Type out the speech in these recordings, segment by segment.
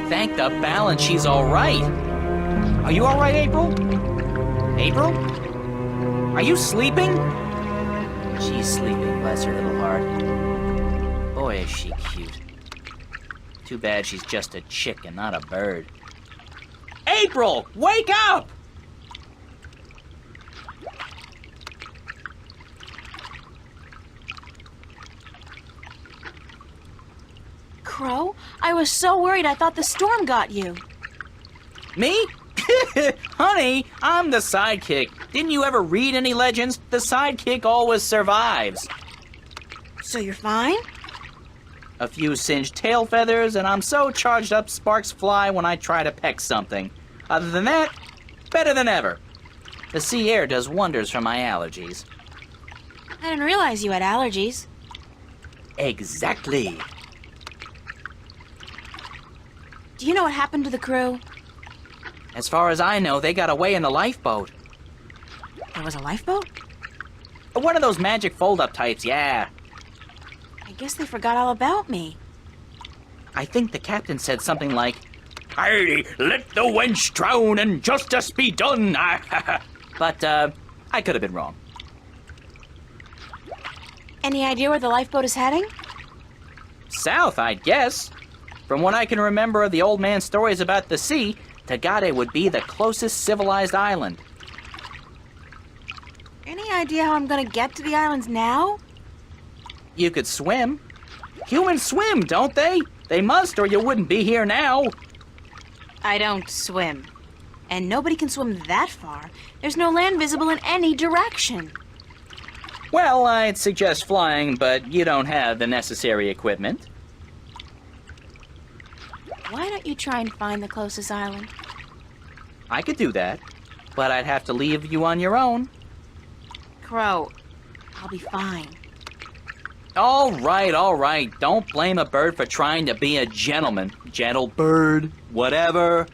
Thank the balance she's all right. Are you all right, April? April? Are you sleeping? She's sleeping, bless her little heart. Boy, is she cute. Too bad she's just a chick and not a bird. April, wake up! Crow, I was so worried I thought the storm got you. Me? Honey, I'm the sidekick. Didn't you ever read any legends? The sidekick always survives. So you're fine? A few singed tail feathers, and I'm so charged up sparks fly when I try to peck something. Other than that, better than ever. The sea air does wonders for my allergies. I didn't realize you had allergies. Exactly. Do you know what happened to the crew? As far as I know, they got away in the lifeboat. There was a lifeboat? One of those magic fold-up types, yeah. I guess they forgot all about me. I think the captain said something like, "Hey, let the wench drown and justice be done." But, I could have been wrong. Any idea where the lifeboat is heading? South, I'd guess. From what I can remember of the old man's stories about the sea, Tagade would be the closest civilized island. Any idea how I'm gonna get to the islands now? You could swim. Humans swim, don't they? They must, or you wouldn't be here now. I don't swim. And nobody can swim that far. There's no land visible in any direction. Well, I'd suggest flying, but you don't have the necessary equipment. Why don't you try and find the closest island? I could do that, but I'd have to leave you on your own. Crow, I'll be fine. All right. Don't blame a bird for trying to be a gentleman. Gentle bird, whatever.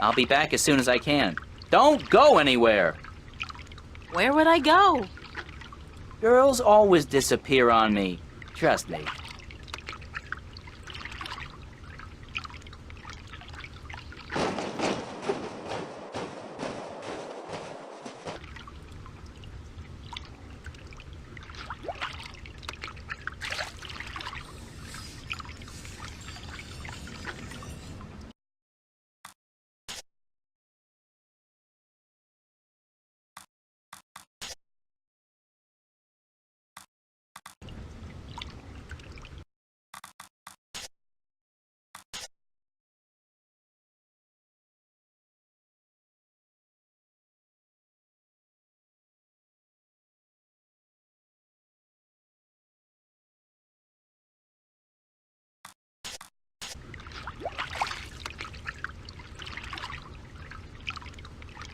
I'll be back as soon as I can. Don't go anywhere. Where would I go? Girls always disappear on me. Trust me.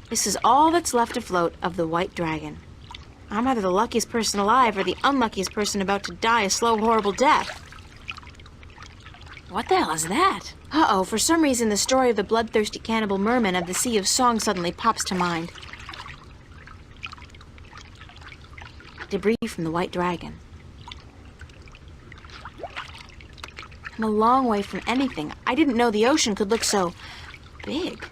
This is all that's left afloat of the White Dragon. I'm either the luckiest person alive or the unluckiest person about to die a slow, horrible death. What the hell is that? Uh-oh, for some reason the story of the bloodthirsty cannibal merman of the Sea of Song suddenly pops to mind. Debris from the White Dragon. I'm a long way from anything. I didn't know the ocean could look so big.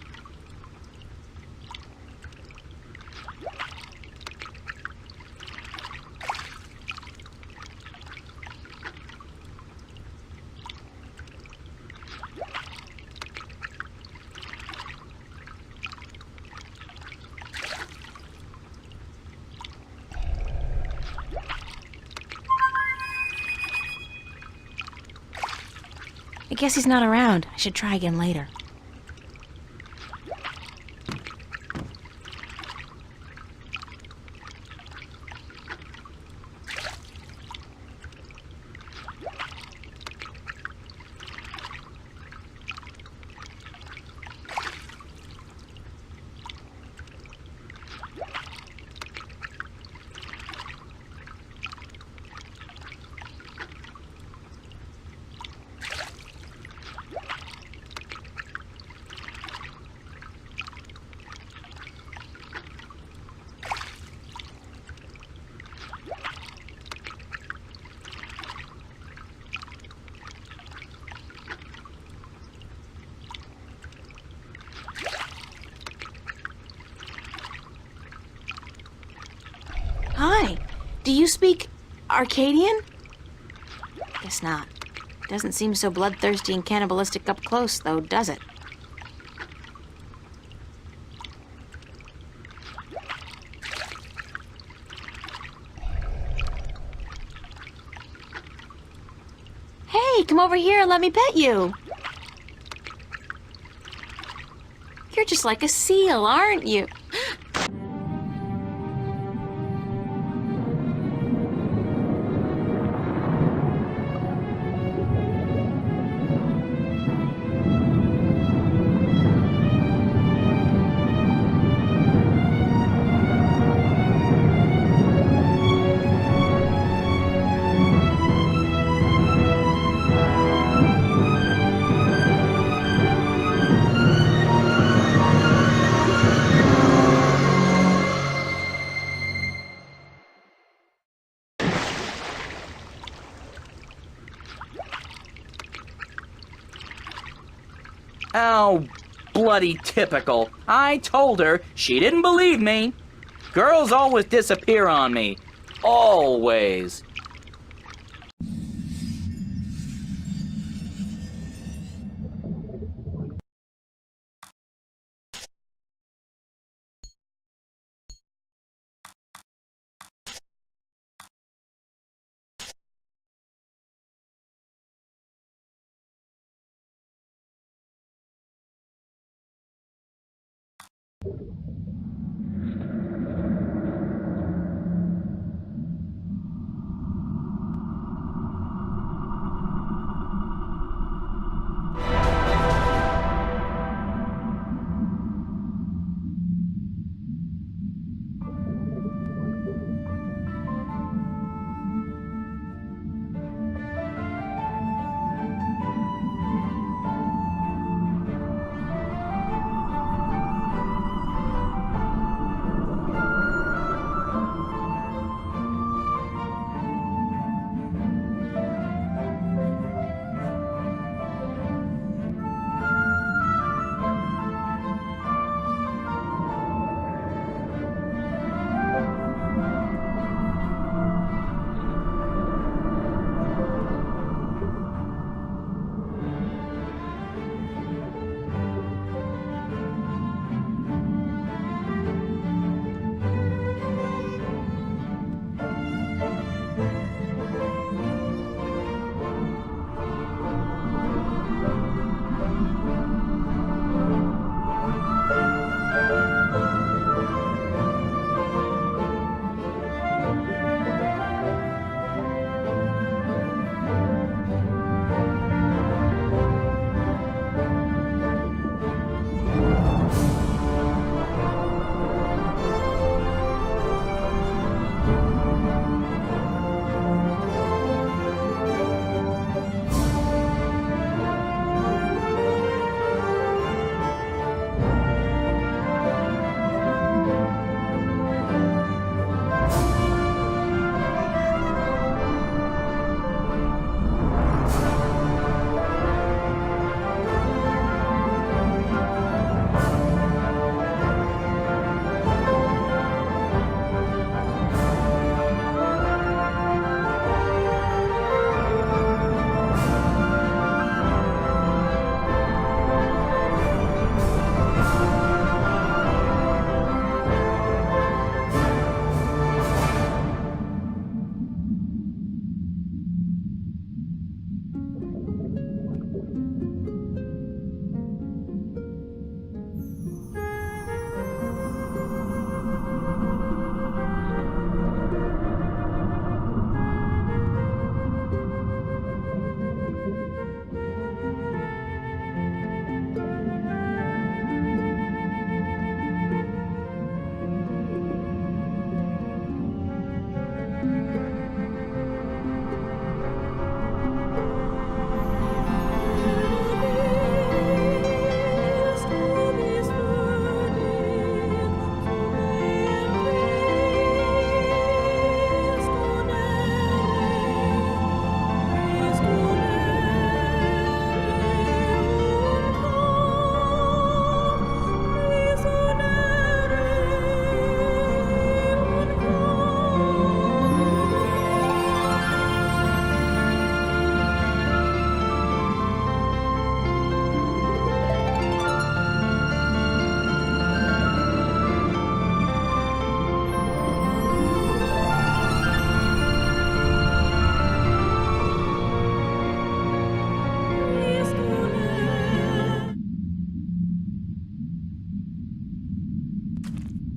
I guess he's not around. I should try again later. Do you speak Arcadian? Guess not. Doesn't seem so bloodthirsty and cannibalistic up close, though, does it? Hey, come over here and let me pet you. You're just like a seal, aren't you? Oh, bloody typical. I told her. She didn't believe me. Girls always disappear on me. Always.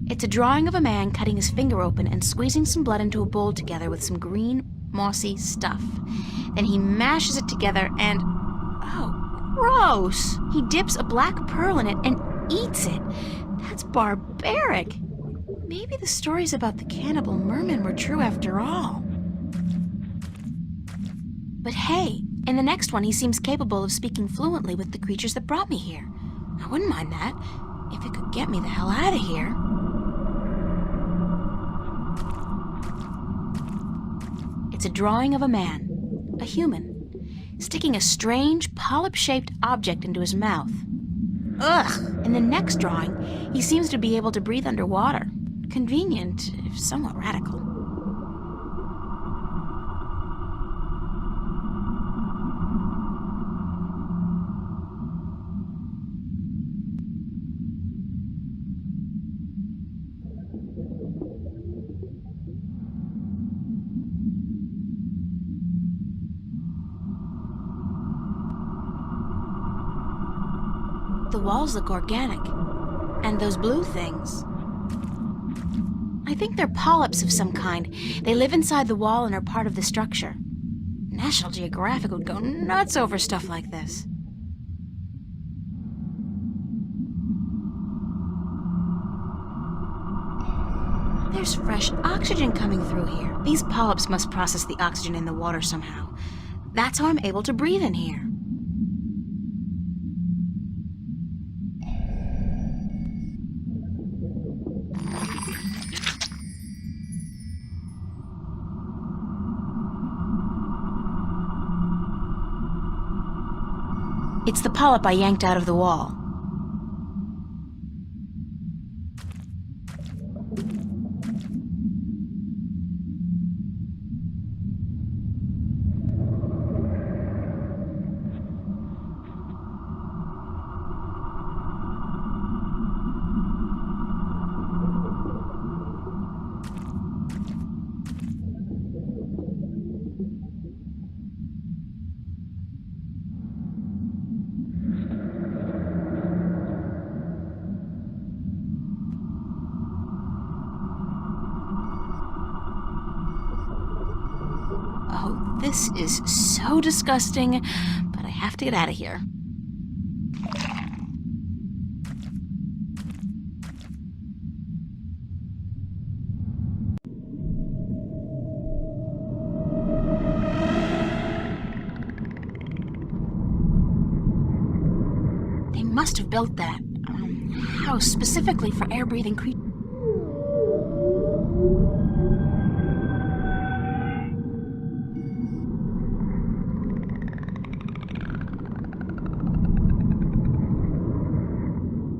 It's a drawing of a man cutting his finger open and squeezing some blood into a bowl together with some green, mossy stuff. Then he mashes it together and... oh, gross! He dips a black pearl in it and eats it. That's barbaric. Maybe the stories about the cannibal merman were true after all. But hey, in the next one he seems capable of speaking fluently with the creatures that brought me here. I wouldn't mind that, if it could get me the hell out of here. It's a drawing of a man, a human, sticking a strange, polyp-shaped object into his mouth. Ugh! In the next drawing, he seems to be able to breathe underwater. Convenient, if somewhat radical. The walls look organic. And those blue things. I think they're polyps of some kind. They live inside the wall and are part of the structure. National Geographic would go nuts over stuff like this. There's fresh oxygen coming through here. These polyps must process the oxygen in the water somehow. That's how I'm able to breathe in here. It's the polyp I yanked out of the wall. Oh, this is so disgusting, but I have to get out of here. They must have built that house specifically for air-breathing creatures.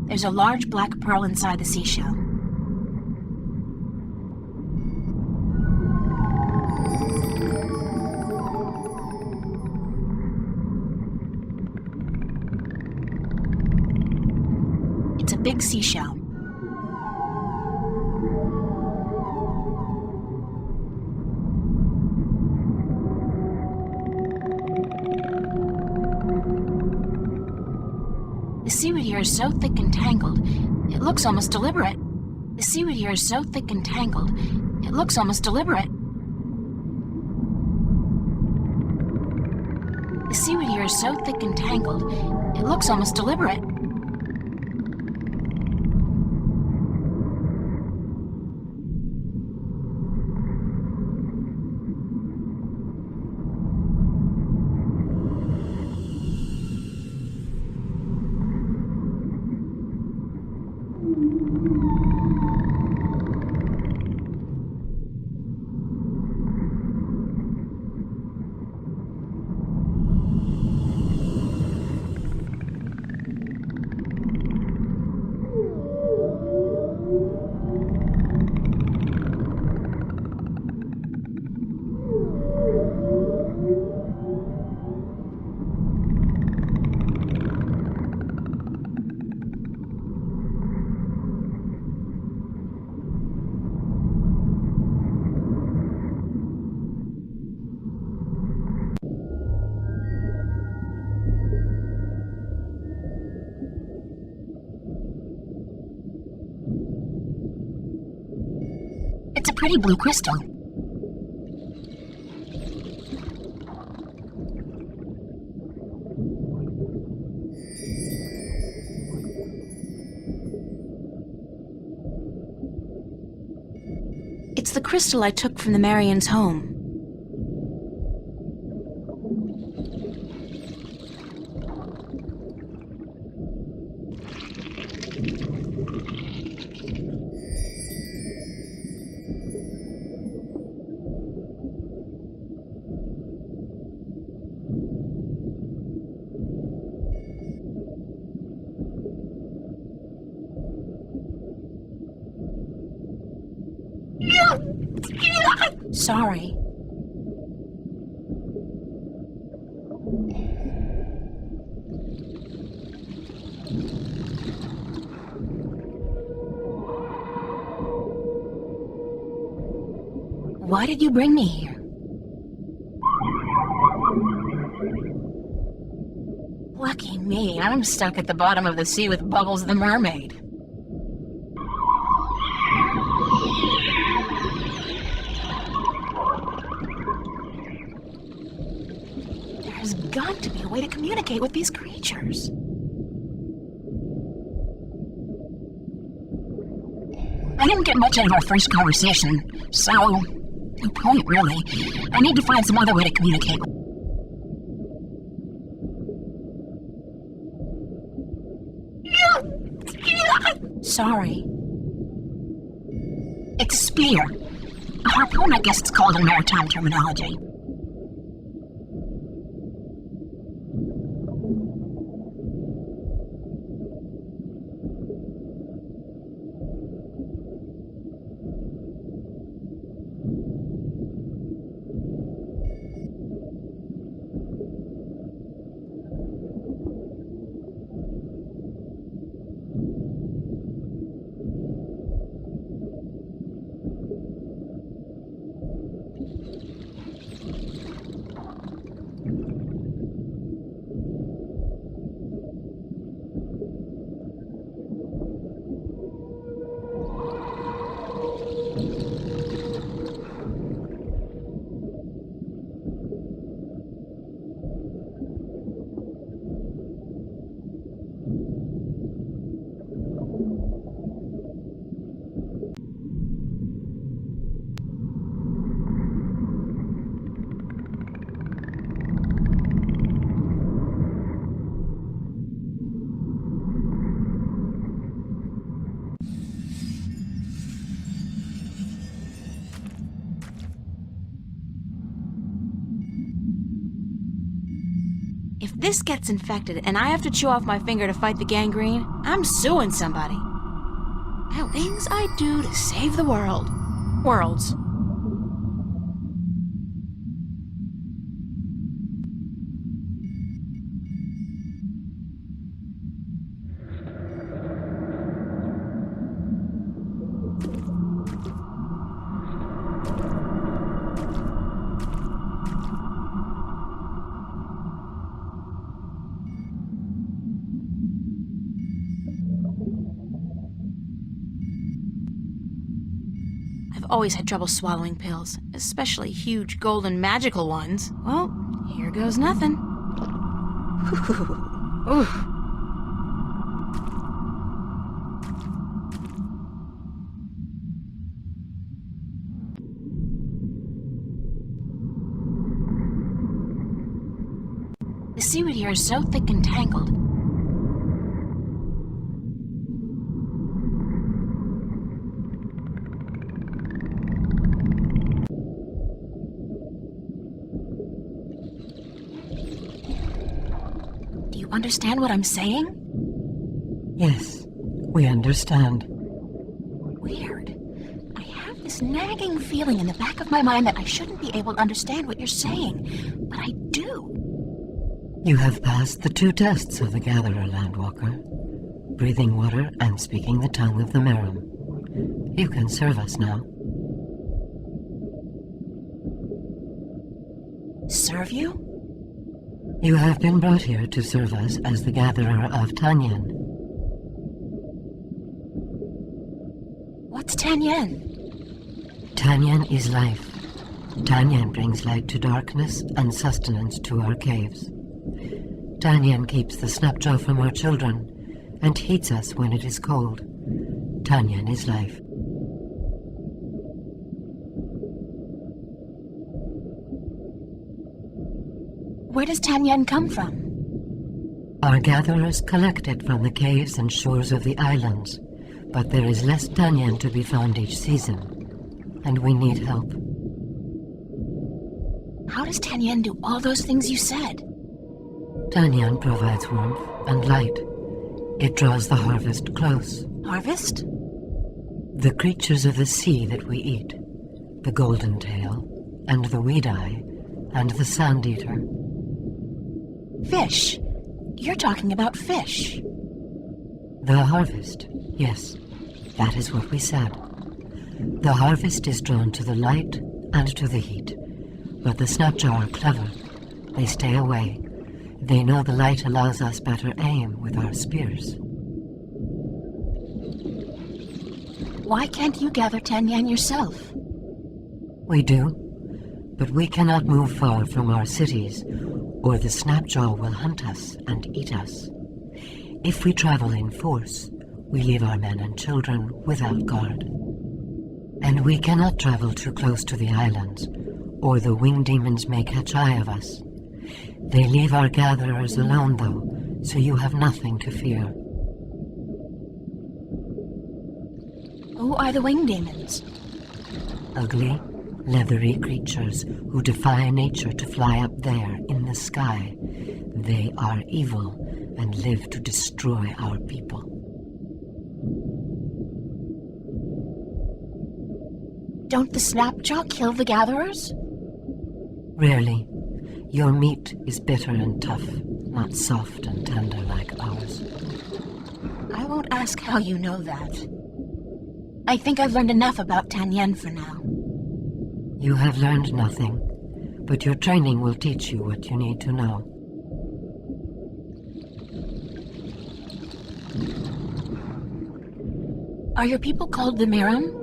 There's a large black pearl inside the seashell. It's a big seashell. The seaweed here is so thick and tangled, it looks almost deliberate. The seaweed here is so thick and tangled, it looks almost deliberate. The seaweed here is so thick and tangled, it looks almost deliberate. It's a pretty blue crystal. It's the crystal I took from the Marian's home. Sorry. Why did you bring me here? Lucky me, I'm stuck at the bottom of the sea with Bubbles the mermaid. There's got to be a way to communicate with these creatures. I didn't get much out of our first conversation, so no point really. I need to find some other way to communicate. Sorry. It's a spear. A harpoon, I guess it's called in maritime terminology. If this gets infected and I have to chew off my finger to fight the gangrene, I'm suing somebody. Things I do to save the world. Worlds. I've always had trouble swallowing pills, especially huge golden magical ones. Well, here goes nothing. The seaweed here is so thick and tangled. Understand what I'm saying? Yes, we understand. Weird. I have this nagging feeling in the back of my mind that I shouldn't be able to understand what you're saying, but I do. You have passed the 2 tests of the Gatherer, Landwalker. Breathing water and speaking the tongue of the Merum. You can serve us now. Serve you? You have been brought here to serve us as the Gatherer of Tanyan. What's Tanyan? Tanyan is life. Tanyan brings light to darkness and sustenance to our caves. Tanyan keeps the snapjaw from our children and heats us when it is cold. Tanyan is life. Where does Tanyan come from? Our gatherers collect it from the caves and shores of the islands, but there is less Tanyan to be found each season, and we need help. How does Tanyan do all those things you said? Tanyan provides warmth and light. It draws the harvest close. Harvest? The creatures of the sea that we eat, the golden tail, and the weed-eye, and the sand-eater. Fish. You're talking about fish. The harvest, yes, that is what we said. The harvest is drawn to the light and to the heat, but the snapjaw are clever. They stay away. They know the light allows us better aim with our spears. Why can't you gather Tanyan yourself? We do, but we cannot move far from our cities, or the snapjaw will hunt us and eat us. If we travel in force, we leave our men and children without guard. And we cannot travel too close to the islands, or the winged demons may catch eye of us. They leave our gatherers alone, though, so you have nothing to fear. Who are the winged demons? Ugly, leathery creatures who defy nature to fly up there in the sky. They are evil and live to destroy our people. Don't the snapjaw kill the gatherers? Rarely. Your meat is bitter and tough, not soft and tender like ours. I won't ask how you know that. I think I've learned enough about Tanyan for now. You have learned nothing, but your training will teach you what you need to know. Are your people called the Miram?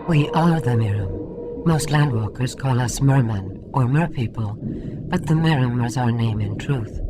We are the Miram. Most landwalkers call us mermen or merpeople, but the Miram was our name in truth.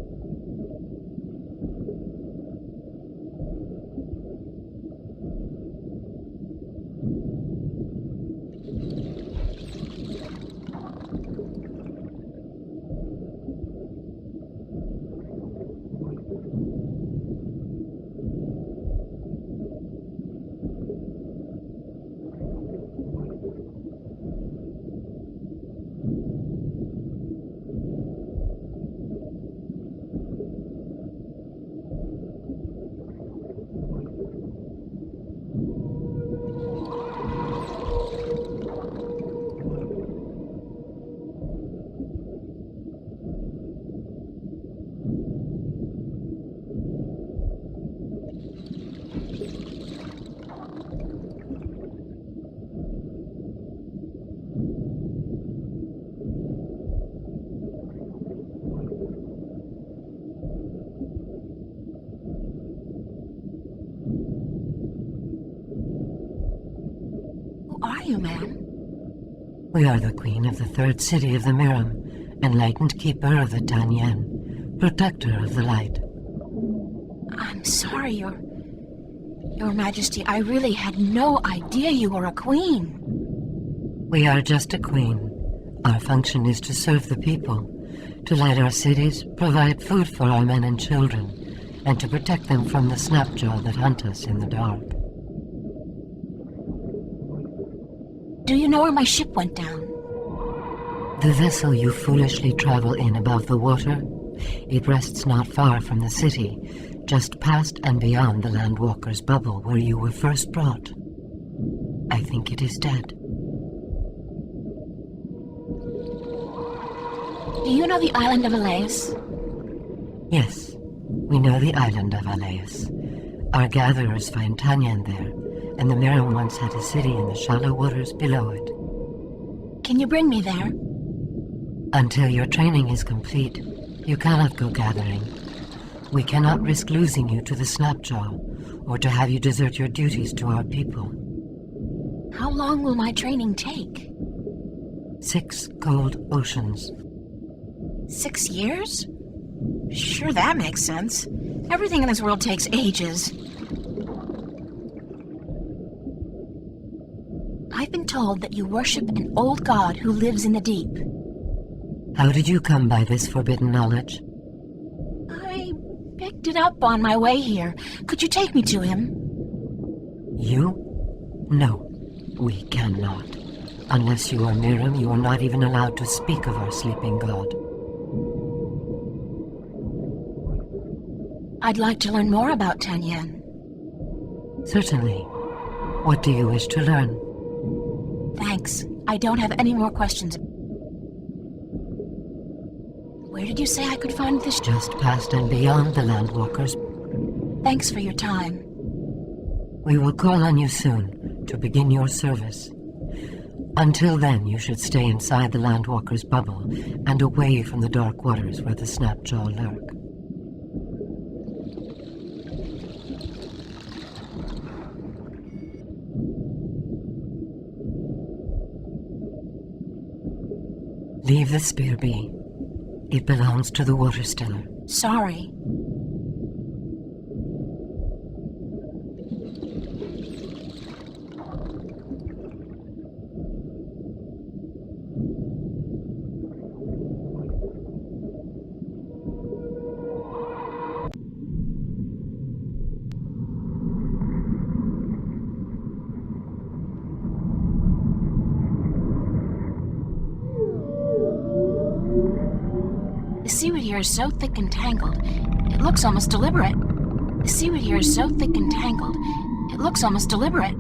Are you, ma'am? We are the queen of the third city of the Miram, enlightened keeper of the Tanyan, protector of the light. I'm sorry, Your Majesty. I really had no idea you were a queen. We are just a queen. Our function is to serve the people, to light our cities, provide food for our men and children, and to protect them from the snapjaw that hunt us in the dark. Do you know where my ship went down? The vessel you foolishly travel in above the water, it rests not far from the city, just past and beyond the landwalker's bubble where you were first brought. I think it is dead. Do you know the island of Elias? Yes, we know the island of Elias. Our gatherers find Tanyan there, and the Miram once had a city in the shallow waters below it. Can you bring me there? Until your training is complete, you cannot go gathering. We cannot risk losing you to the snapjaw, or to have you desert your duties to our people. How long will my training take? 6 cold oceans. 6 years? Sure, that makes sense. Everything in this world takes ages. I've been told that you worship an old god who lives in the deep. How did you come by this forbidden knowledge? I picked it up on my way here. Could you take me to him? You? No, we cannot. Unless you are Miriam, you are not even allowed to speak of our sleeping god. I'd like to learn more about Tanyan. Certainly. What do you wish to learn? Thanks. I don't have any more questions. Where did you say I could find this? Just past and beyond the Landwalkers. Thanks for your time. We will call on you soon to begin your service. Until then, you should stay inside the Landwalkers' bubble and away from the dark waters where the Snapjaw lurk. Leave the spear be. It belongs to the Water Stiller. Sorry. The seaweed here is so thick and tangled, it looks almost deliberate. The seaweed here is so thick and tangled, it looks almost deliberate.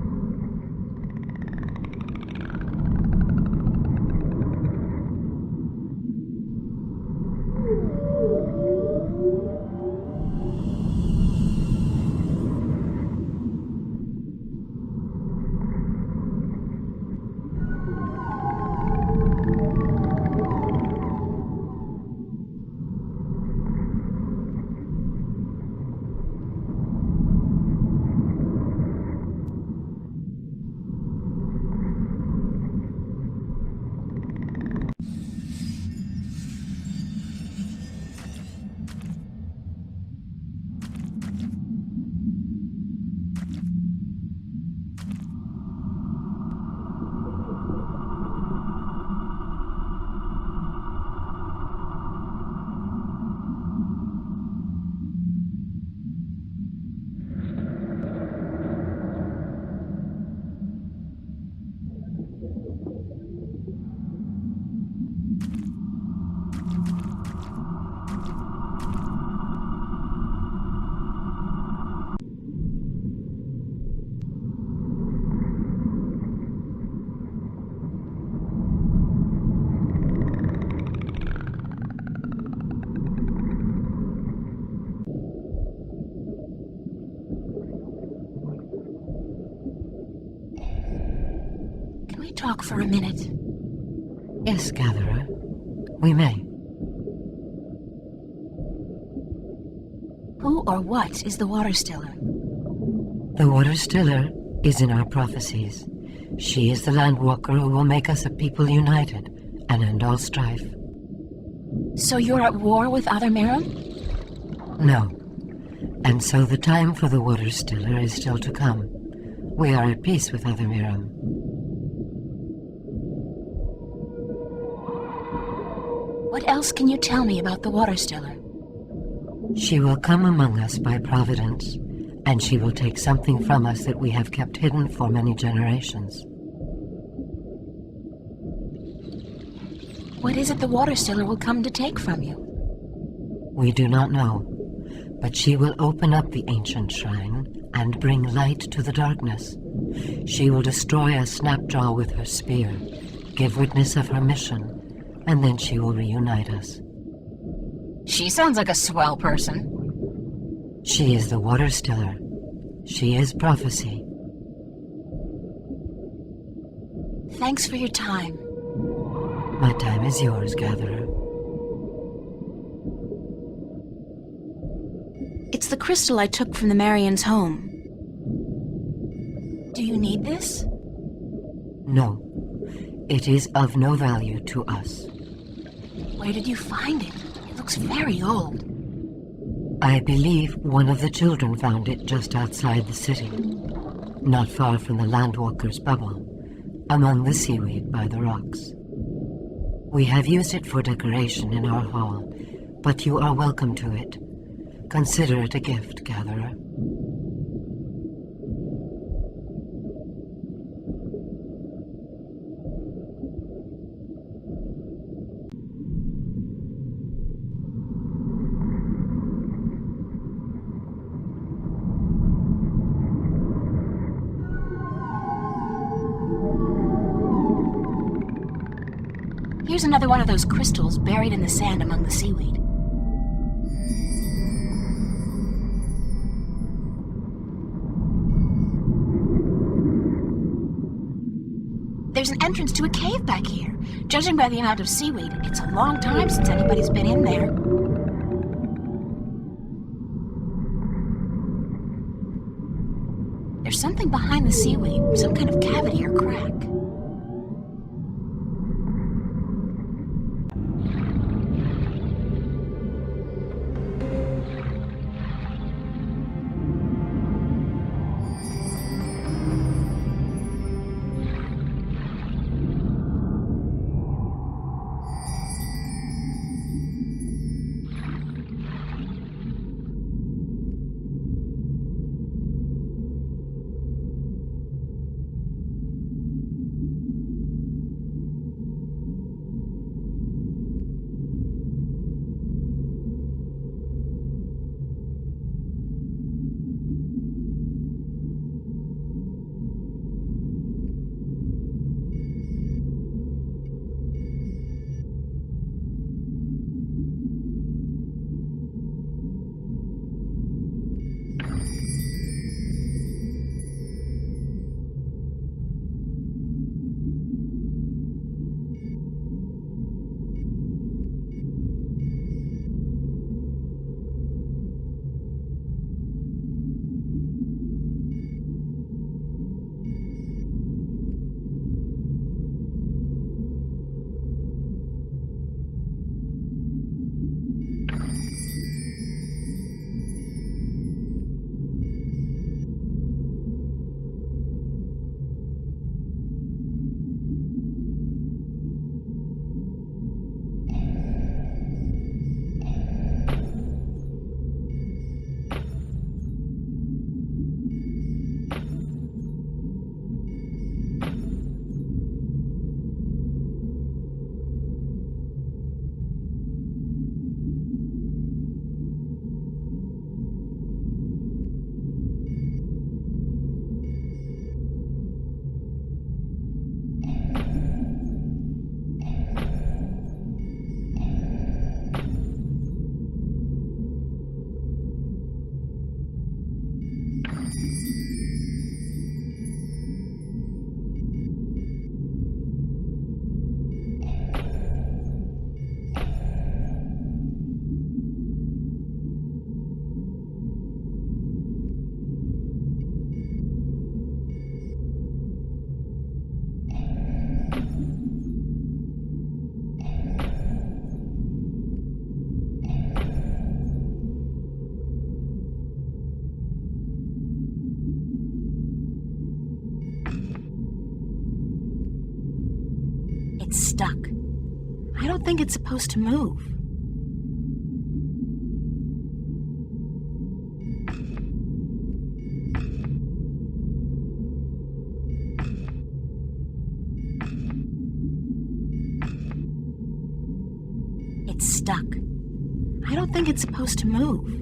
Talk for a minute. Yes, Gatherer. We may. Who or what is the Water Stiller? The Water Stiller is in our prophecies. She is the Landwalker who will make us a people united and end all strife. So you're at war with other Miram? No. And so the time for the Water Stiller is still to come. We are at peace with other Miram. What else can you tell me about the Water Stiller? She will come among us by providence, and she will take something from us that we have kept hidden for many generations. What is it the Water Stiller will come to take from you? We do not know, but she will open up the ancient shrine and bring light to the darkness. She will destroy a Snapjaw with her spear, give witness of her mission, and then she will reunite us. She sounds like a swell person. She is the Water Stiller. She is prophecy. Thanks for your time. My time is yours, Gatherer. It's the crystal I took from the Marian's home. Do you need this? No, it is of no value to us. Where did you find it? It looks very old. I believe one of the children found it just outside the city, not far from the Landwalker's bubble, among the seaweed by the rocks. We have used it for decoration in our hall, but you are welcome to it. Consider it a gift, Gatherer. Here's another one of those crystals buried in the sand among the seaweed. There's an entrance to a cave back here. Judging by the amount of seaweed, it's a long time since anybody's been in there. There's something behind the seaweed, some kind of cavity or crack. It's stuck. I don't think it's supposed to move. It's stuck. I don't think it's supposed to move.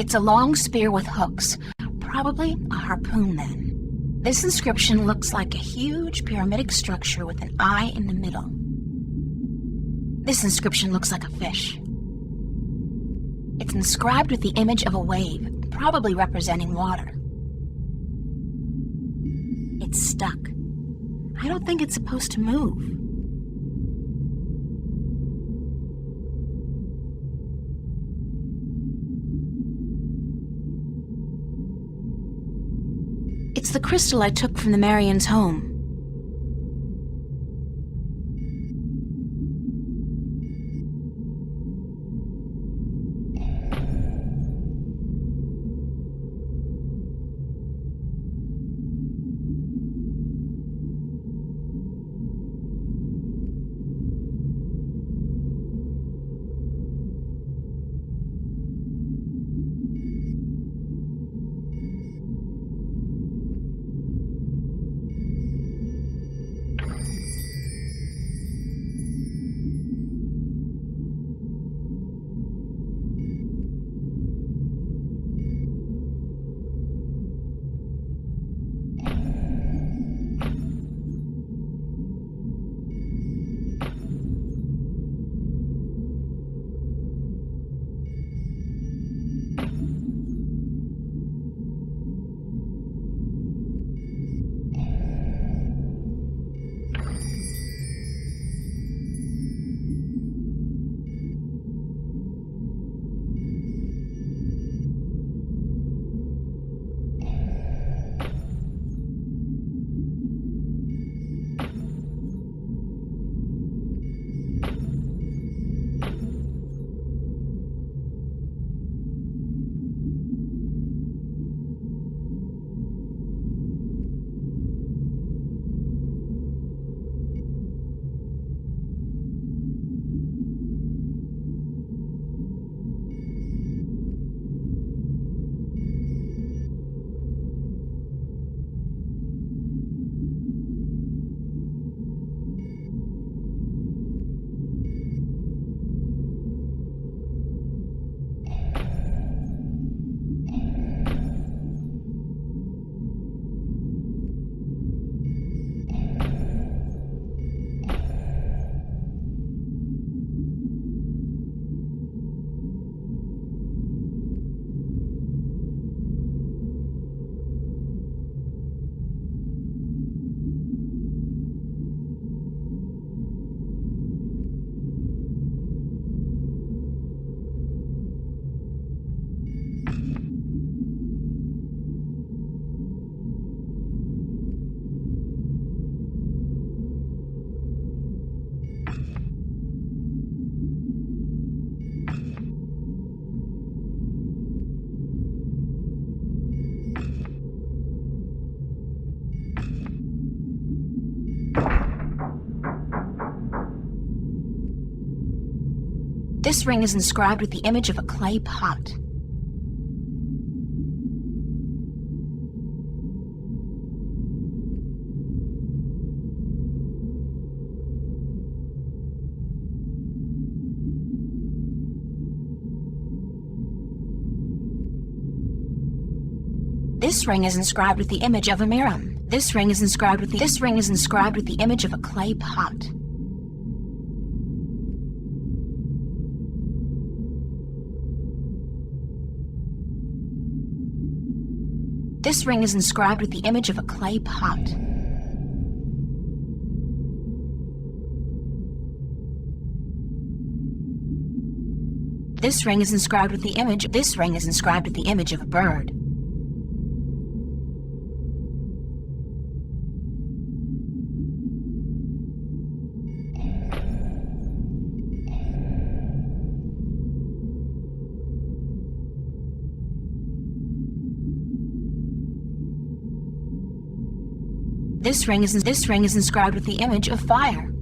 It's a long spear with hooks, probably a harpoon then. This inscription looks like a huge pyramidic structure with an eye in the middle. This inscription looks like a fish. It's inscribed with the image of a wave, probably representing water. It's stuck. I don't think it's supposed to move. It's the crystal I took from the Marian's home. This ring is inscribed with the image of a clay pot. This ring is inscribed with the image of a Miram. This ring is inscribed with the image of a clay pot. This ring is inscribed with the image of a clay pot. This ring is inscribed with the image of a bird. This ring is inscribed with the image of fire.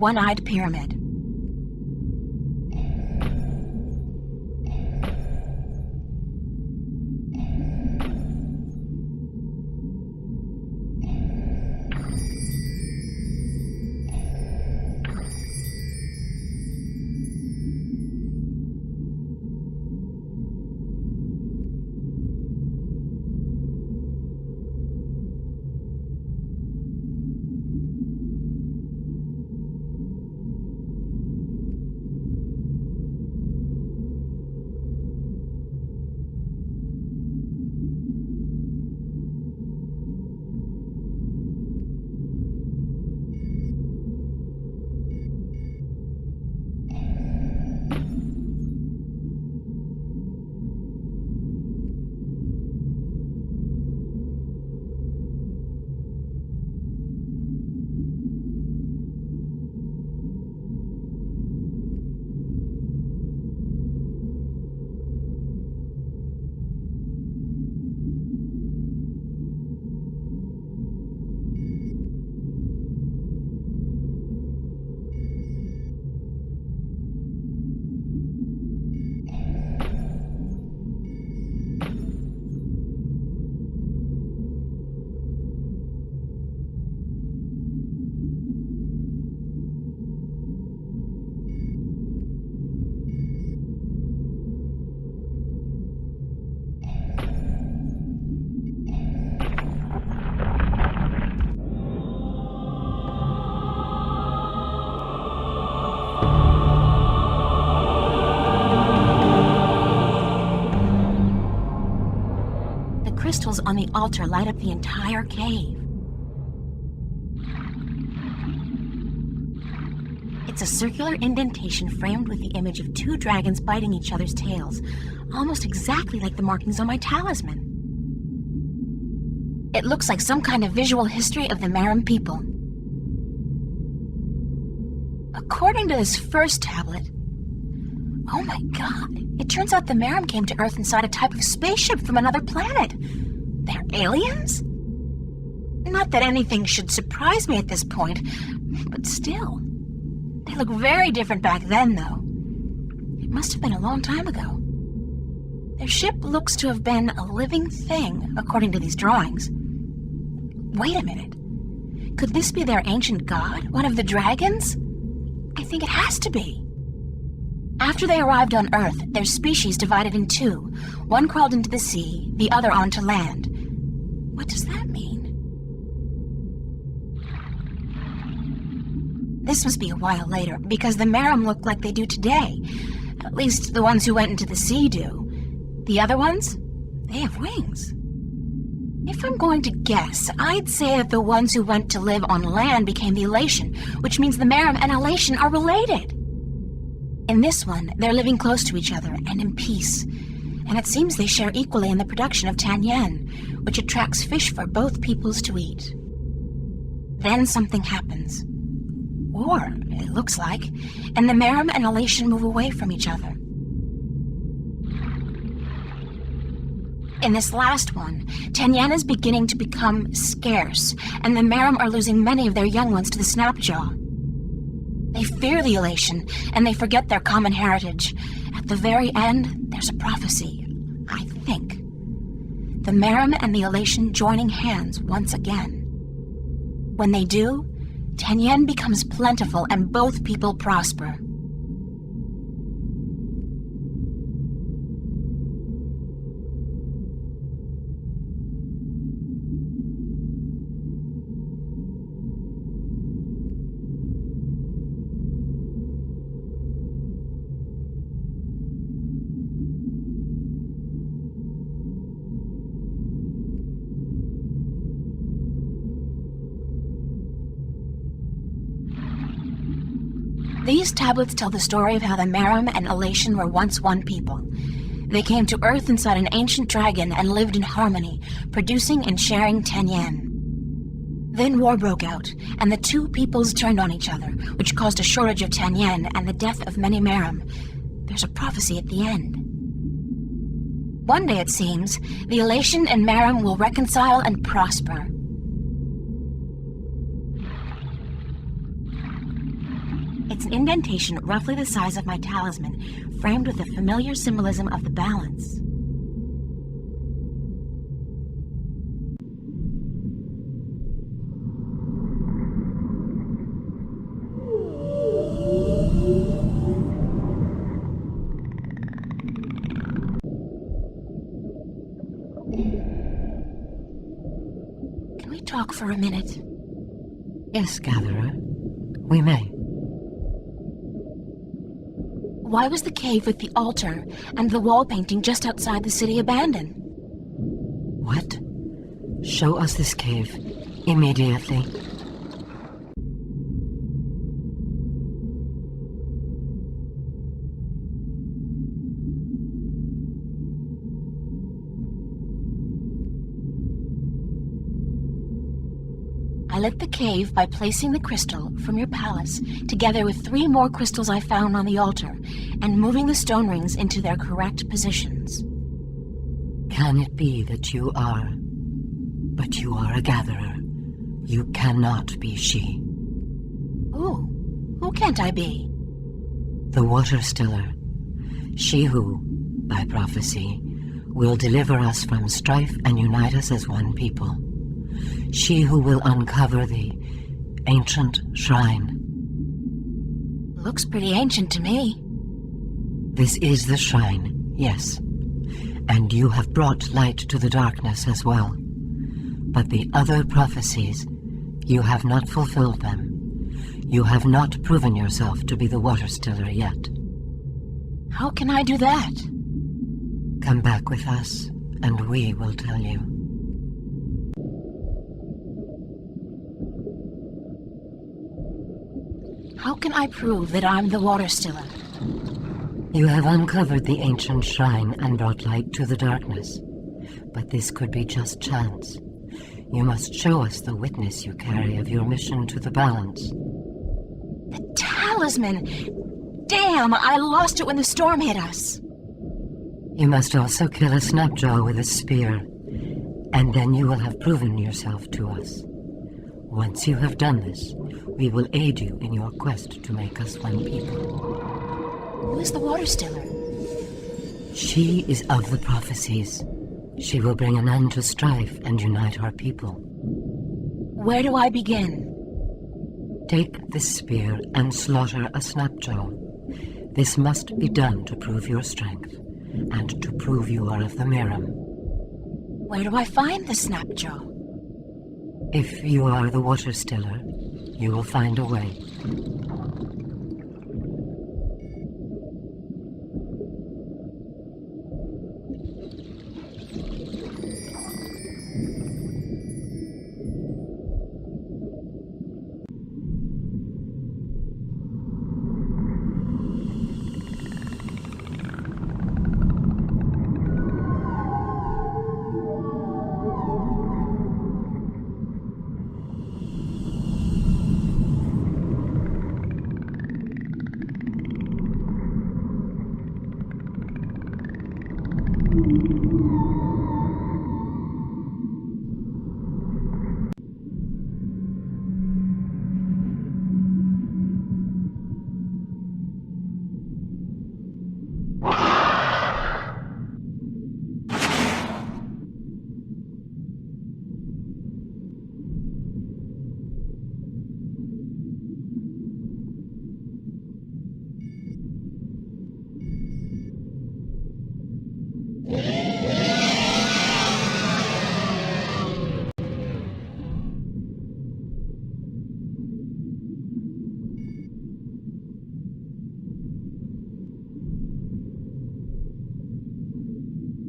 one-eyed pyramid. Crystals on the altar light up the entire cave. It's a circular indentation framed with the image of two dragons biting each other's tails, almost exactly like the markings on my talisman. It looks like some kind of visual history of the Maram people. According to this first tablet, oh my god, it turns out the Maram came to Earth inside a type of spaceship from another planet. They're aliens? Not that anything should surprise me at this point, but still. They look very different back then, though. It must have been a long time ago. Their ship looks to have been a living thing, according to these drawings. Wait a minute. Could this be their ancient god, one of the dragons? I think it has to be. After they arrived on Earth, their species divided in two. One crawled into the sea, the other onto land. What does that mean? This must be a while later, because the Maram look like they do today. At least the ones who went into the sea do. The other ones? They have wings. If I'm going to guess, I'd say that the ones who went to live on land became the Elation, which means the Maram and Elation are related. In this one, they're living close to each other and in peace. And it seems they share equally in the production of Tanyan, which attracts fish for both peoples to eat. Then something happens. Or, it looks like, and the Maram and Elation move away from each other. In this last one, Tanyan is beginning to become scarce, and the Maram are losing many of their young ones to the Snapjaw. They fear the Elation, and they forget their common heritage. At the very end, there's a prophecy, I think. The Maram and the Elation joining hands once again. When they do, Tanyan becomes plentiful and both people prosper. These tablets tell the story of how the Maram and Elation were once one people. They came to Earth inside an ancient dragon and lived in harmony, producing and sharing Tanyan. Then war broke out, and the two peoples turned on each other, which caused a shortage of Tanyan and the death of many Maram. There's a prophecy at the end. One day, it seems, the Elation and Maram will reconcile and prosper. indentation roughly the size of my talisman, framed with the familiar symbolism of the balance. Can we talk for a minute? Yes, Gatherer. We may. Why was the cave with the altar and the wall painting just outside the city abandoned? What? Show us this cave. Immediately. I lit the cave by placing the crystal from your palace together with 3 more crystals I found on the altar and moving the stone rings into their correct positions. Can it be that you are... But you are a gatherer. You cannot be she. Who can't I be? The water stiller. She who, by prophecy, will deliver us from strife and unite us as one people. She who will uncover the ancient shrine. Looks pretty ancient to me. This is the shrine, yes. And you have brought light to the darkness as well. But the other prophecies, you have not fulfilled them. You have not proven yourself to be the water stiller yet. How can I do that? Come back with us, and we will tell you. How can I prove that I'm the water stiller? You have uncovered the ancient shrine and brought light to the darkness. But this could be just chance. You must show us the witness you carry of your mission to the balance. The talisman! Damn, I lost it when the storm hit us. You must also kill a snapjaw with a spear, and then you will have proven yourself to us. Once you have done this, we will aid you in your quest to make us one people. Who is the water stiller? She is of the prophecies. She will bring an end to strife and unite our people. Where do I begin? Take this spear and slaughter a snapjaw. This must be done to prove your strength, and to prove you are of the Miram. Where do I find the snapjaw? If you are the water stiller, you will find a way.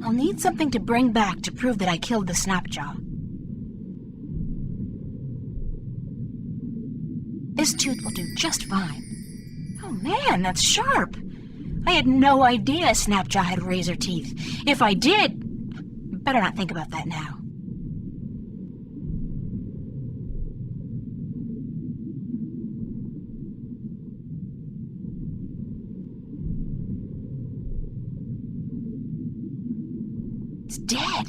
I'll need something to bring back to prove that I killed the snapjaw. This tooth will do just fine. Oh man, that's sharp! I had no idea a snapjaw had razor teeth. If I did, better not think about that now. It's dead.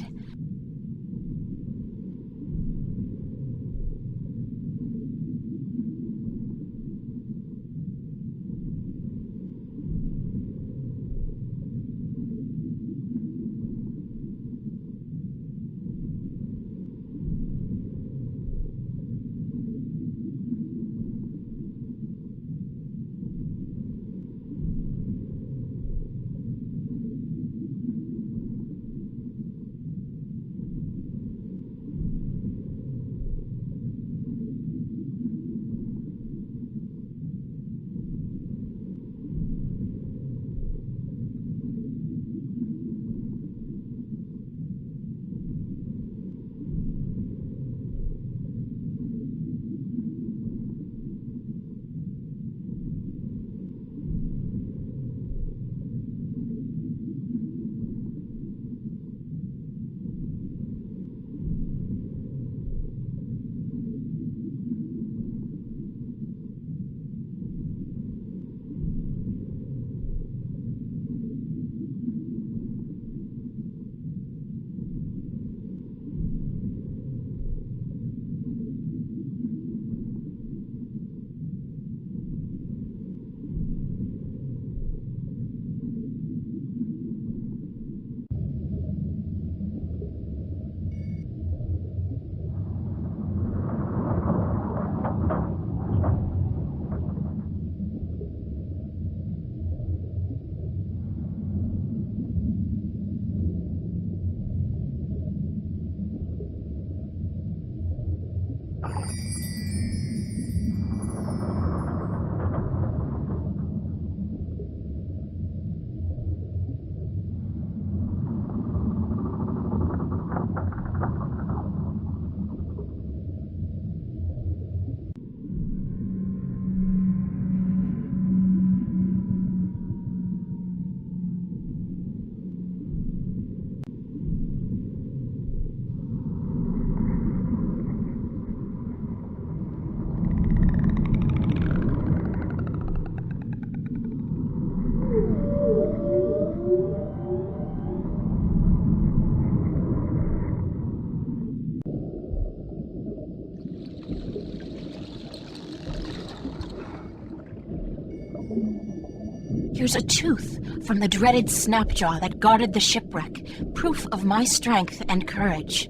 Here's a tooth from the dreaded Snapjaw that guarded the shipwreck, proof of my strength and courage.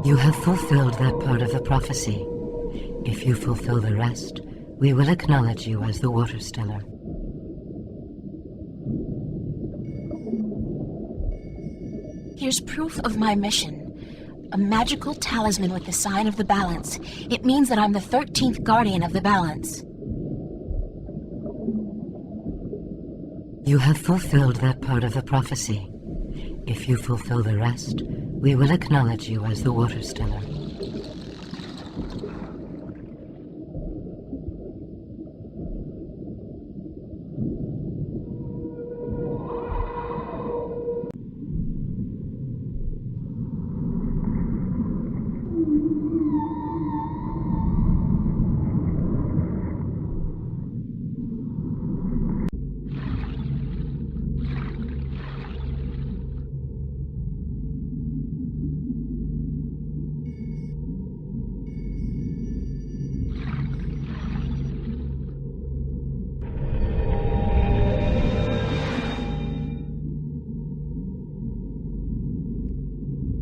You have fulfilled that part of the prophecy. If you fulfill the rest, we will acknowledge you as the Water Stiller. Here's proof of my mission. A magical talisman with the sign of the balance. It means that I'm the 13th guardian of the balance. You have fulfilled that part of the prophecy. If you fulfill the rest, we will acknowledge you as the Water Stiller.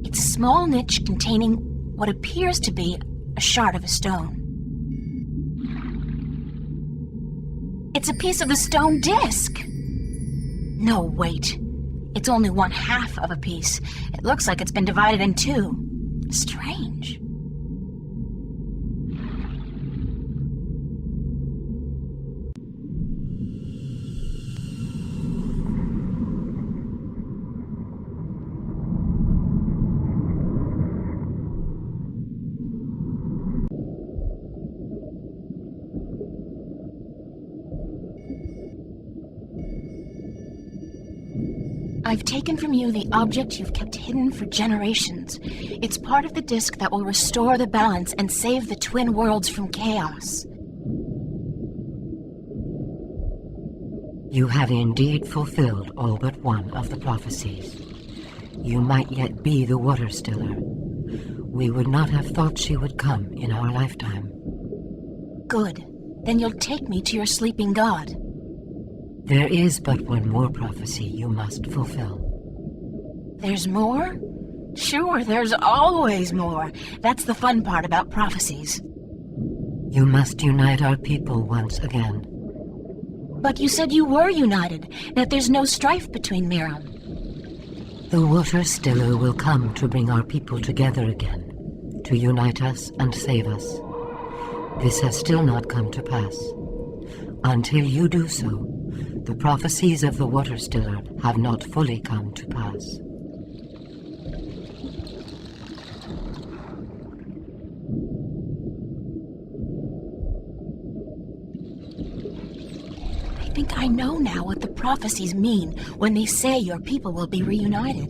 It's a small niche containing what appears to be a shard of a stone. It's a piece of the stone disc! No, wait. It's only 1/2 of a piece. It looks like it's been divided in two. Strange. I've taken from you the object you've kept hidden for generations. It's part of the disc that will restore the balance and save the twin worlds from chaos. You have indeed fulfilled all but one of the prophecies. You might yet be the Water Stiller. We would not have thought she would come in our lifetime. Good. Then you'll take me to your sleeping god. There is but one more prophecy you must fulfill. There's more? Sure, there's always more. That's the fun part about prophecies. You must unite our people once again. But you said you were united, that there's no strife between Miram. The Water Stiller will come to bring our people together again, to unite us and save us. This has still not come to pass. Until you do so, the prophecies of the Water Stiller have not fully come to pass. I think I know now what the prophecies mean when they say your people will be reunited.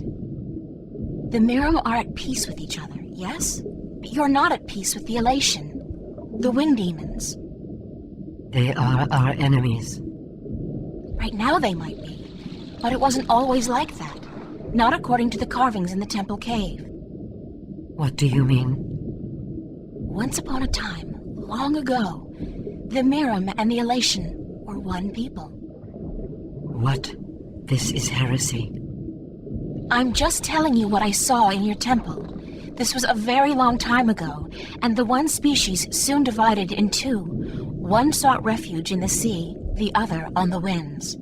The Miram are at peace with each other, yes? But you're not at peace with the Elation, the Wind Demons. They are our enemies. Right now they might be, but it wasn't always like that. Not according to the carvings in the temple cave. What do you mean? Once upon a time, long ago, the Miram and the Elation were one people. What? This is heresy. I'm just telling you what I saw in your temple. This was a very long time ago, and the one species soon divided in two. One sought refuge in the sea, the other on the winds.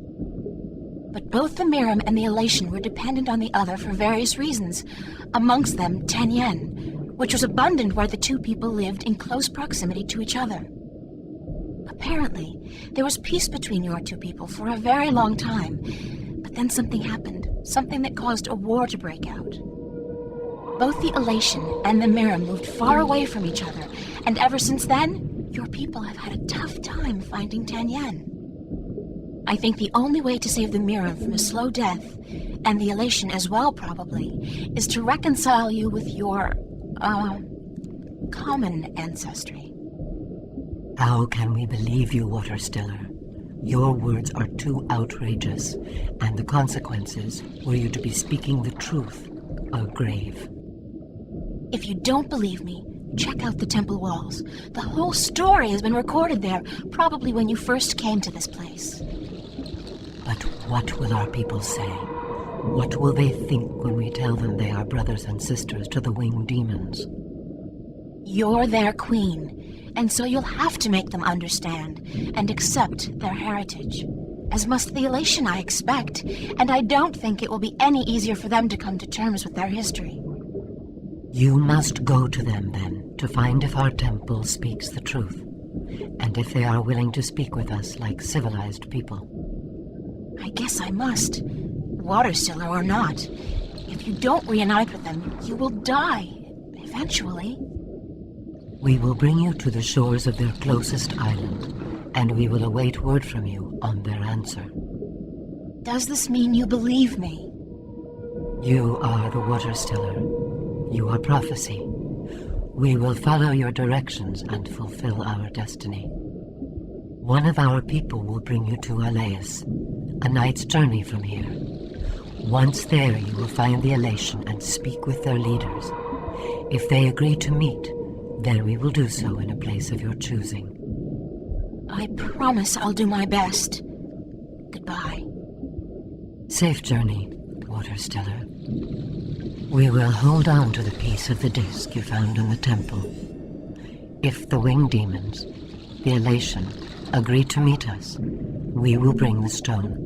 But both the Miram and the Elation were dependent on the other for various reasons, amongst them Tenyen, which was abundant where the two people lived in close proximity to each other. Apparently, there was peace between your two people for a very long time, but then something happened, something that caused a war to break out. Both the Elation and the Miram moved far away from each other, and ever since then, your people have had a tough time finding Tenyen. I think the only way to save the Miram from a slow death, and the Elation as well probably, is to reconcile you with your, common ancestry. How can we believe you, Water Stiller? Your words are too outrageous, and the consequences, were you to be speaking the truth, are grave. If you don't believe me, Check out the temple walls. The whole story has been recorded there, probably when you first came to this place. But what will our people say? What will they think when we tell them they are brothers and sisters to the winged demons? You're their queen, and so you'll have to make them understand and accept their heritage. As must the Elation, I expect, and I don't think it will be any easier for them to come to terms with their history. You must go to them, then, to find if our temple speaks the truth, and if they are willing to speak with us like civilized people. I guess I must, water stiller or not. If you don't reunite with them, you will die, eventually. We will bring you to the shores of their closest island, and we will await word from you on their answer. Does this mean you believe me? You are the water stiller. You are prophecy. We will follow your directions and fulfill our destiny. One of our people will bring you to Alais, a night's journey from here. Once there, you will find the Elation and speak with their leaders. If they agree to meet, then we will do so in a place of your choosing. I promise I'll do my best. Goodbye. Safe journey, water stiller. We will hold on to the piece of the disc you found in the temple. If the winged demons, the Elation, agree to meet us, we will bring the stone.